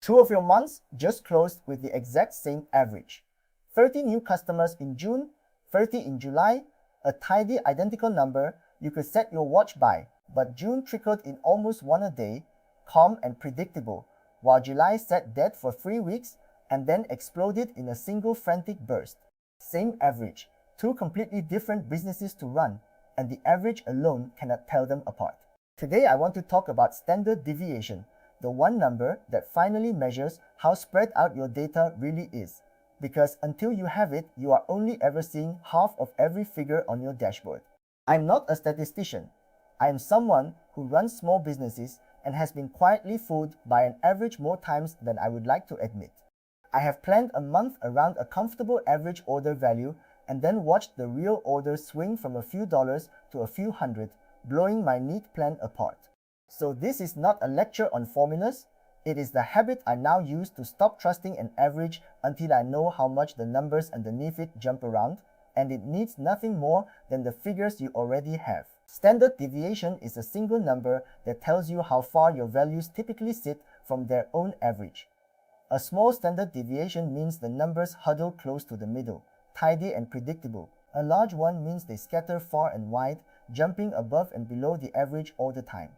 2 of your months just closed with the exact same average. 30 new customers in June, 30 in July, a tidy identical number you could set your watch by, but June trickled in almost one a day, calm and predictable, while July sat dead for 3 weeks and then exploded in a single frantic burst. Same average, two completely different businesses to run, and the average alone cannot tell them apart. Today I want to talk about standard deviation, the one number that finally measures how spread out your data really is. Because until you have it, you are only ever seeing half of every figure on your dashboard. I'm not a statistician. I am someone who runs small businesses and has been quietly fooled by an average more times than I would like to admit. I have planned a month around a comfortable average order value and then watched the real orders swing from a few dollars to a few hundred, blowing my neat plan apart. So this is not a lecture on formulas. It is the habit I now use to stop trusting an average until I know how much the numbers underneath it jump around, and it needs nothing more than the figures you already have. Standard deviation is a single number that tells you how far your values typically sit from their own average. A small standard deviation means the numbers huddle close to the middle, tidy and predictable. A large one means they scatter far and wide, jumping above and below the average all the time.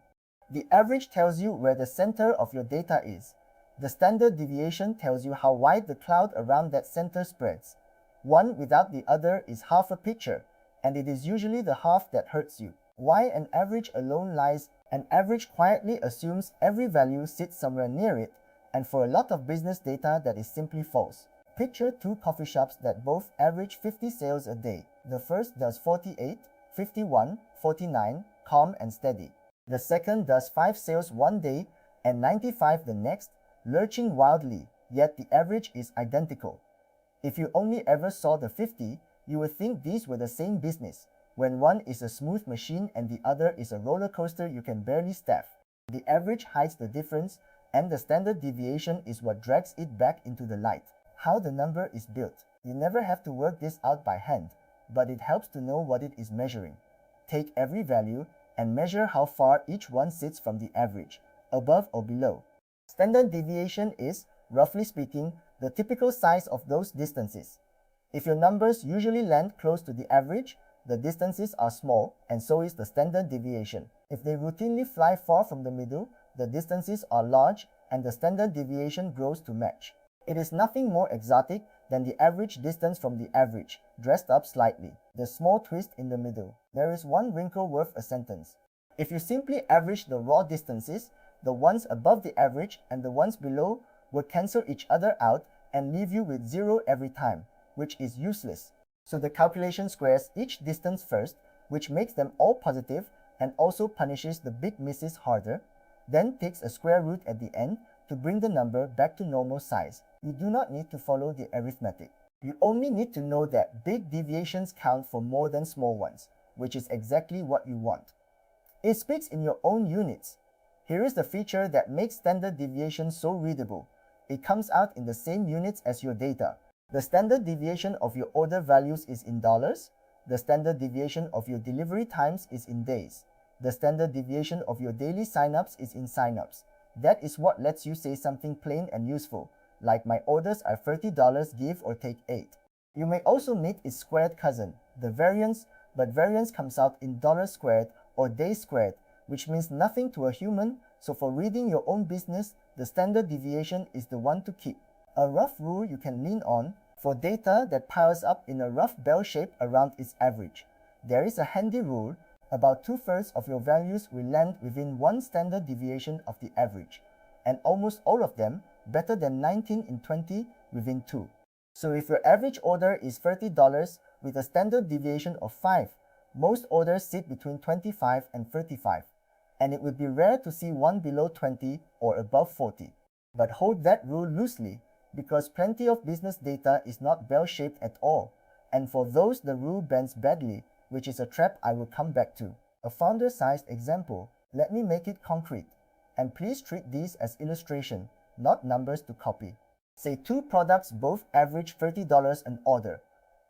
The average tells you where the center of your data is. The standard deviation tells you how wide the cloud around that center spreads. One without the other is half a picture, and it is usually the half that hurts you. Why an average alone lies? An average quietly assumes every value sits somewhere near it, and for a lot of business data that is simply false. Picture two coffee shops that both average 50 sales a day. The first does 48, 51, 49, calm and steady. The second does 5 sales one day and 95 the next, lurching wildly, yet the average is identical. If you only ever saw the 50, you would think these were the same business, when one is a smooth machine and the other is a roller coaster you can barely staff. The average hides the difference, and the standard deviation is what drags it back into the light. How the number is built. You never have to work this out by hand, but it helps to know what it is measuring. Take every value and measure how far each one sits from the average, above or below. Standard deviation is, roughly speaking, the typical size of those distances. If your numbers usually land close to the average, the distances are small, and so is the standard deviation. If they routinely fly far from the middle, the distances are large, and the standard deviation grows to match. It is nothing more exotic than the average distance from the average, dressed up slightly, the small twist in the middle. There is one wrinkle worth a sentence. If you simply average the raw distances, the ones above the average and the ones below will cancel each other out and leave you with 0 every time, which is useless. So the calculation squares each distance first, which makes them all positive and also punishes the big misses harder, then takes a square root at the end to bring the number back to normal size. You do not need to follow the arithmetic. You only need to know that big deviations count for more than small ones, which is exactly what you want. It speaks in your own units. Here is the feature that makes standard deviation so readable. It comes out in the same units as your data. The standard deviation of your order values is in dollars. The standard deviation of your delivery times is in days. The standard deviation of your daily signups is in signups. That is what lets you say something plain and useful, like my orders are $30 give or take 8. You may also meet its squared cousin, the variance, but variance comes out in dollars squared or days squared, which means nothing to a human, so for reading your own business, the standard deviation is the one to keep. A rough rule you can lean on for data that piles up in a rough bell shape around its average. There is a handy rule. About 2/3 of your values will land within one standard deviation of the average, and almost all of them, better than 19 in 20, within 2. So if your average order is $30 with a standard deviation of 5, most orders sit between 25 and 35, and it would be rare to see one below 20 or above 40. But hold that rule loosely, because plenty of business data is not bell-shaped at all, and for those the rule bends badly, which is a trap I will come back to. A founder-sized example, let me make it concrete, and please treat these as illustration, not numbers to copy. Say two products both average $30 an order.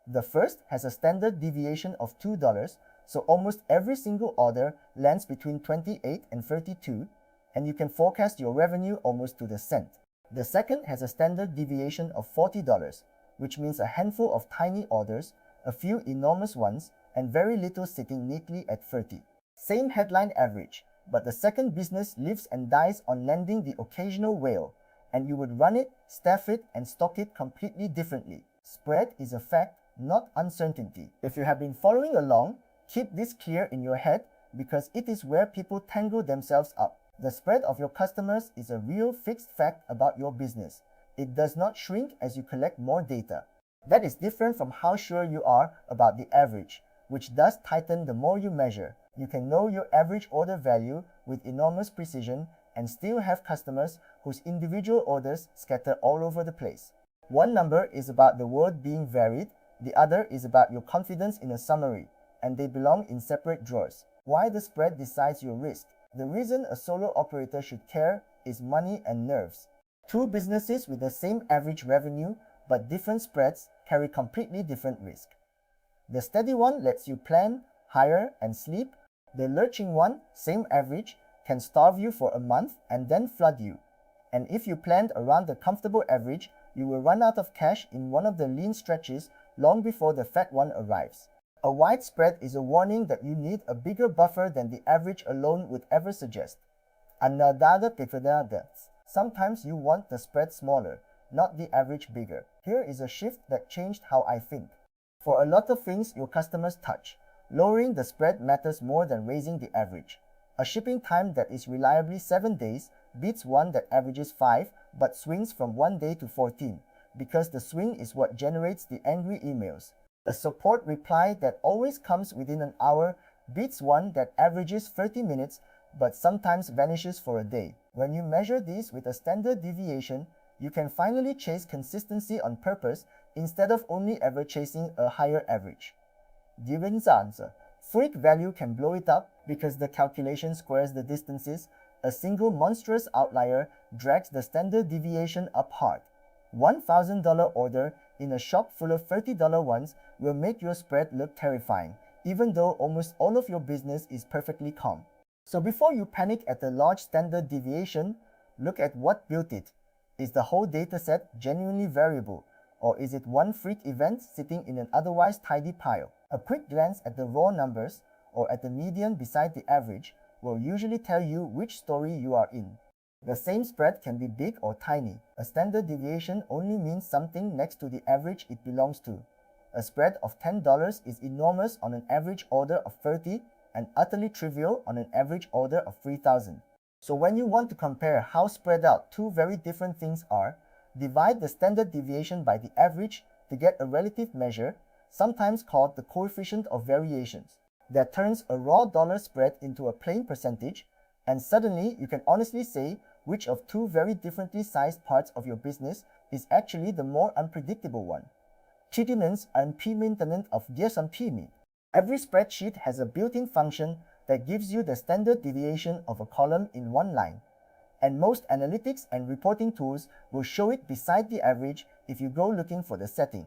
The first has a standard deviation of $2, so almost every single order lands between 28 and 32, and you can forecast your revenue almost to the cent. The second has a standard deviation of $40, which means a handful of tiny orders, a few enormous ones, and very little sitting neatly at 30. Same headline average, but the second business lives and dies on landing the occasional whale, and you would run it, staff it, and stock it completely differently. Spread is a fact, not uncertainty. If you have been following along, keep this clear in your head because it is where people tangle themselves up. The spread of your customers is a real fixed fact about your business. It does not shrink as you collect more data. That is different from how sure you are about the average, which does tighten the more you measure. You can know your average order value with enormous precision and still have customers whose individual orders scatter all over the place. One number is about the world being varied, the other is about your confidence in a summary, and they belong in separate drawers. Why the spread decides your risk. The reason a solo operator should care is money and nerves. Two businesses with the same average revenue but different spreads carry completely different risk. The steady one lets you plan, hire, and sleep. The lurching one, same average, can starve you for a month and then flood you. And if you planned around the comfortable average, you will run out of cash in one of the lean stretches long before the fat one arrives. A wide spread is a warning that you need a bigger buffer than the average alone would ever suggest. Sometimes you want the spread smaller, not the average bigger. Here is a shift that changed how I think. For a lot of things your customers touch, lowering the spread matters more than raising the average. A shipping time that is reliably 7 days beats one that averages 5 but swings from 1 day to 14, because the swing is what generates the angry emails. A support reply that always comes within an hour beats one that averages 30 minutes but sometimes vanishes for a day. When you measure these with a standard deviation, you can finally chase consistency on purpose instead of only ever chasing a higher average. Freak value can blow it up because the calculation squares the distances. A single monstrous outlier drags the standard deviation up hard. $1,000 order in a shop full of $30 ones will make your spread look terrifying, even though almost all of your business is perfectly calm. So before you panic at the large standard deviation, look at what built it. Is the whole dataset genuinely variable, or is it one freak event sitting in an otherwise tidy pile? A quick glance at the raw numbers, or at the median beside the average, will usually tell you which story you are in. The same spread can be big or tiny. A standard deviation only means something next to the average it belongs to. A spread of $10 is enormous on an average order of 30 and utterly trivial on an average order of 3,000. So when you want to compare how spread out two very different things are, divide the standard deviation by the average to get a relative measure, sometimes called the coefficient of variations, that turns a raw dollar spread into a plain percentage, and suddenly you can honestly say which of two very differently sized parts of your business is actually the more unpredictable one. Every spreadsheet has a built-in function that gives you the standard deviation of a column in one line, and most analytics and reporting tools will show it beside the average if you go looking for the setting.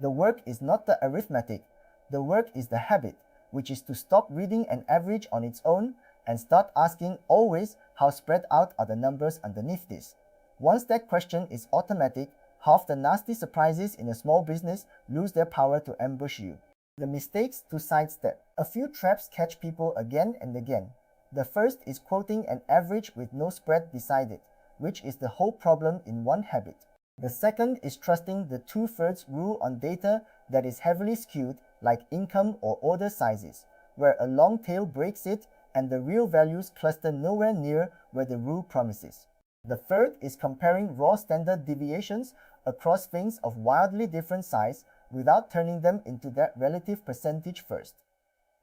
The work is not the arithmetic, the work is the habit, which is to stop reading an average on its own and start asking always how spread out are the numbers underneath this. Once that question is automatic, half the nasty surprises in a small business lose their power to ambush you. The mistakes to sidestep. A few traps catch people again and again. The first is quoting an average with no spread beside it, which is the whole problem in one habit. The second is trusting the 2/3 rule on data that is heavily skewed, like income or order sizes, where a long tail breaks it and the real values cluster nowhere near where the rule promises. The third is comparing raw standard deviations across things of wildly different size without turning them into that relative percentage first.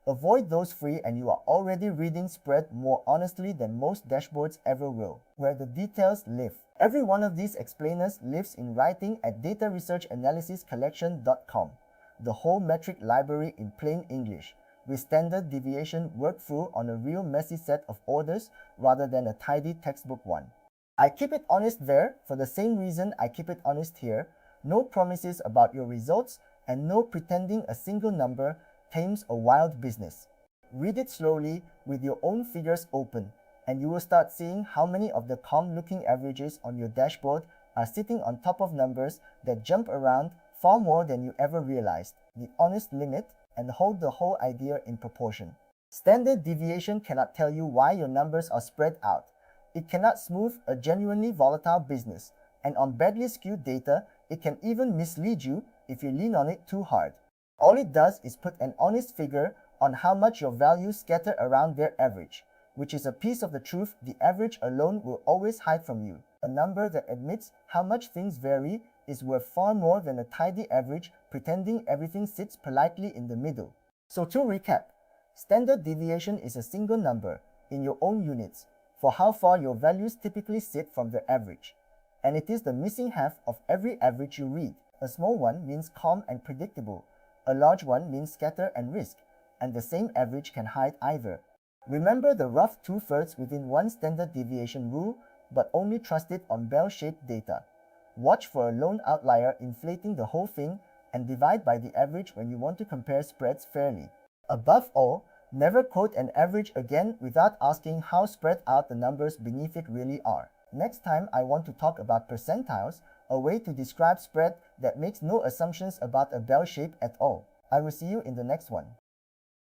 Avoid those three and you are already reading spread more honestly than most dashboards ever will, where the details live. Every one of these explainers lives in writing at dataresearchanalysiscollection.com, the whole metric library in plain English, with standard deviation worked through on a real messy set of orders rather than a tidy textbook one. I keep it honest there for the same reason I keep it honest here. No promises about your results and no pretending a single number tames a wild business. Read it slowly with your own figures open, and you will start seeing how many of the calm-looking averages on your dashboard are sitting on top of numbers that jump around far more than you ever realized, the honest limit, and hold the whole idea in proportion. Standard deviation cannot tell you why your numbers are spread out. It cannot smooth a genuinely volatile business, and on badly skewed data, it can even mislead you if you lean on it too hard. All it does is put an honest figure on how much your values scatter around their average, which is a piece of the truth the average alone will always hide from you. A number that admits how much things vary is worth far more than a tidy average pretending everything sits politely in the middle. So to recap, standard deviation is a single number, in your own units, for how far your values typically sit from the average. And it is the missing half of every average you read. A small one means calm and predictable. A large one means scatter and risk, and the same average can hide either. Remember the rough 2/3 within one standard deviation rule, but only trust it on bell-shaped data. Watch for a lone outlier inflating the whole thing and divide by the average when you want to compare spreads fairly. Above all, never quote an average again without asking how spread out the numbers beneath it really are. Next time I want to talk about percentiles, a way to describe spread that makes no assumptions about a bell shape at all. I will see you in the next one.